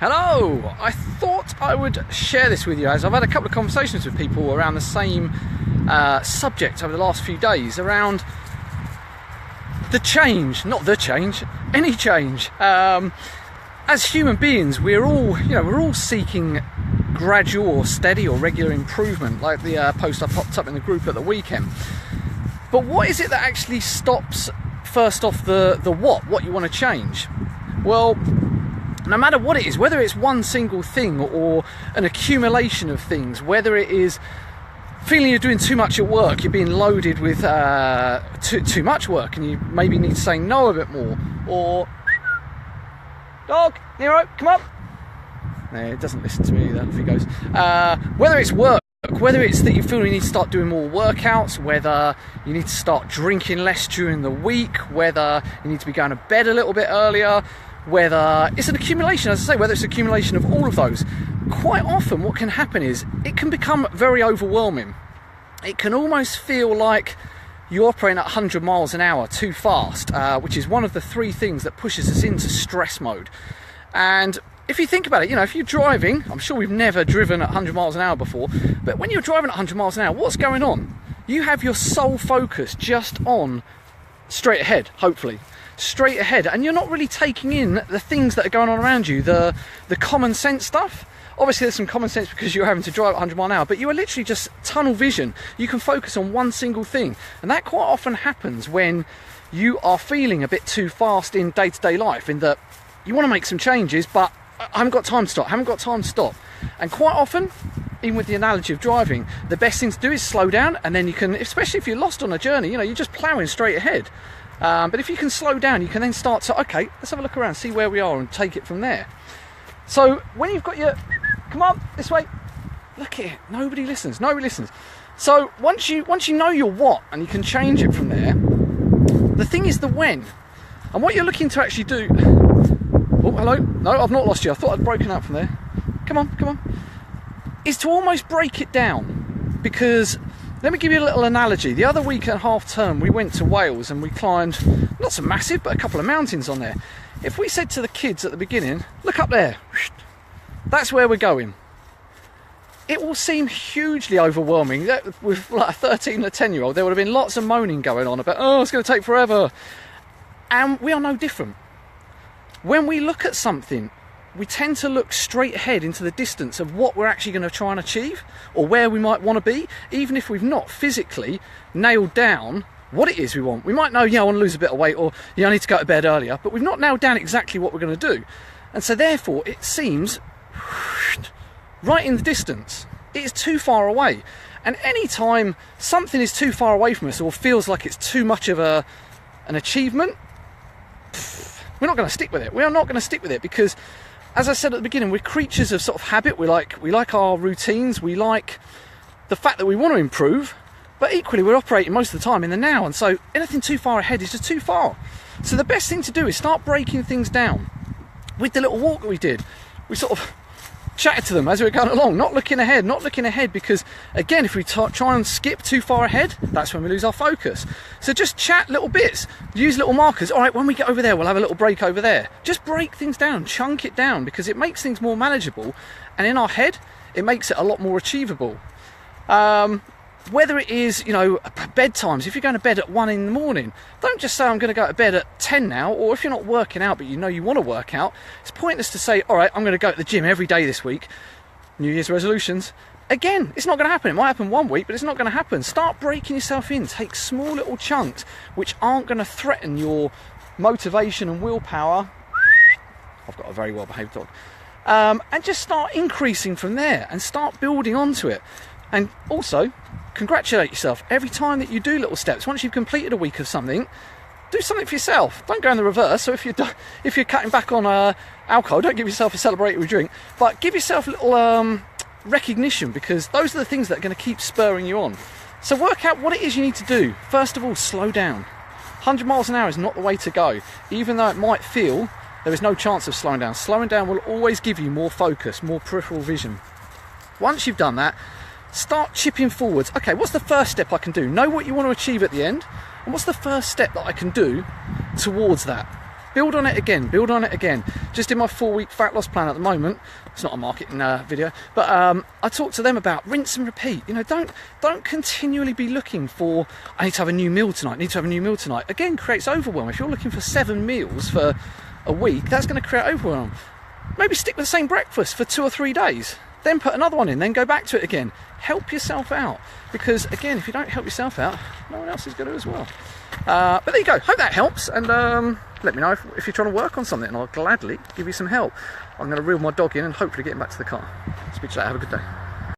Hello! I thought I would share this with you as I've had a couple of conversations with people around the same subject over the last few days around the change, not the change, any change. As human beings, we're all seeking gradual or steady or regular improvement, like the post I popped up in the group at the weekend. But what is it that actually stops, first off, the what you want to change? Well, no matter what it is, whether it's one single thing or an accumulation of things, whether it is feeling you're doing too much at work, you're being loaded with too much work and you maybe need to say no a bit more, or dog, Nero, come up. No, it doesn't listen to me either if he goes. Whether it's work, whether it's that you feel you need to start doing more workouts, whether you need to start drinking less during the week, whether you need to be going to bed a little bit earlier, whether it's an accumulation, as I say, whether it's an accumulation of all of those, quite often what can happen is it can become very overwhelming. It can almost feel like you're operating at 100 miles an hour too fast, which is one of the three things that pushes us into stress mode. And if you think about it, if you're driving, I'm sure we've never driven at 100 miles an hour before, but when you're driving at 100 miles an hour, what's going on? You have your sole focus just on straight ahead, hopefully. Straight ahead, and you're not really taking in the things that are going on around you, the common sense stuff. Obviously there's some common sense because you're having to drive at 100 miles an hour, but you are literally just tunnel vision. You can focus on one single thing, and that quite often happens when you are feeling a bit too fast in day-to-day life, in that you want to make some changes, but I haven't got time to stop, And quite often, even with the analogy of driving, the best thing to do is slow down, and then you can, especially if you're lost on a journey, you're just ploughing straight ahead. But if you can slow down, you can then start to, okay, let's have a look around, see where we are and take it from there. So when you've got your, come on, this way, look at it, nobody listens. So once you know your what, and you can change it from there, the thing is the when. And what you're looking to actually do, oh, hello, no, I've not lost you, I thought I'd broken out from there. Come on, is to almost break it down. Because let me give you a little analogy. The other week at half term, we went to Wales and we climbed, not so massive, but a couple of mountains on there. If we said to the kids at the beginning, look up there, that's where we're going, it will seem hugely overwhelming. With like a 13 and a 10-year-old, there would have been lots of moaning going on about, oh, it's going to take forever. And we are no different. When we look at something, we tend to look straight ahead into the distance of what we're actually going to try and achieve, or where we might want to be, even if we've not physically nailed down what it is we want. We might know, I want to lose a bit of weight, or I need to go to bed earlier, but we've not nailed down exactly what we're going to do. And so therefore it seems right in the distance. It is too far away. And any time something is too far away from us or feels like it's too much of an achievement, we're not going to stick with it. We are not going to stick with it because, as I said at the beginning, we're creatures of sort of habit. We like our routines. We like the fact that we want to improve, but equally we're operating most of the time in the now. And so anything too far ahead is just too far. So the best thing to do is start breaking things down. With the little walk that we did, we sort of chatted to them as we were going along, not looking ahead because, again, if we try and skip too far ahead, that's when we lose our focus. So just chat little bits, use little markers. All right, when we get over there, we'll have a little break over there. Just break things down, chunk it down, because it makes things more manageable, and in our head, it makes it a lot more achievable. Whether it is, bedtimes, if you're going to bed at 1 in the morning, don't just say I'm going to go to bed at 10 now, or if you're not working out but you want to work out, it's pointless to say, all right, I'm going to go to the gym every day this week, New Year's resolutions. Again, it's not going to happen. It might happen 1 week, but it's not going to happen. Start breaking yourself in. Take small little chunks which aren't going to threaten your motivation and willpower. I've got a very well-behaved dog. And just start increasing from there and start building onto it. And also, congratulate yourself every time that you do little steps. Once you've completed a week of something, do something for yourself. Don't go in the reverse. So if you're cutting back on alcohol, don't give yourself a celebratory drink, but give yourself a little recognition, because those are the things that are going to keep spurring you on. So work out what it is you need to do. First of all, slow down. 100 miles an hour is not the way to go, even though it might feel there is no chance of slowing down. Slowing down will always give you more focus, more peripheral vision. Once you've done that, start chipping forwards. Okay, what's the first step I can do? Know what you want to achieve at the end, and what's the first step that I can do towards that? build on it again, build on it again. Just in my 4-week fat loss plan at the moment, it's not a marketing video, but I talked to them about rinse and repeat. You know, don't continually be looking for, I need to have a new meal tonight, need to have a new meal tonight. Again, creates overwhelm. If you're looking for 7 meals for a week, that's going to create overwhelm. Maybe stick with the same breakfast for 2 or 3 days, then put another one in, then go back to it again. Help yourself out, because again, if you don't help yourself out, no one else is going to as well. But there you go, hope that helps, and let me know if you're trying to work on something, and I'll gladly give you some help. I'm going to reel my dog in and hopefully get him back to the car. Speak to you later, have a good day.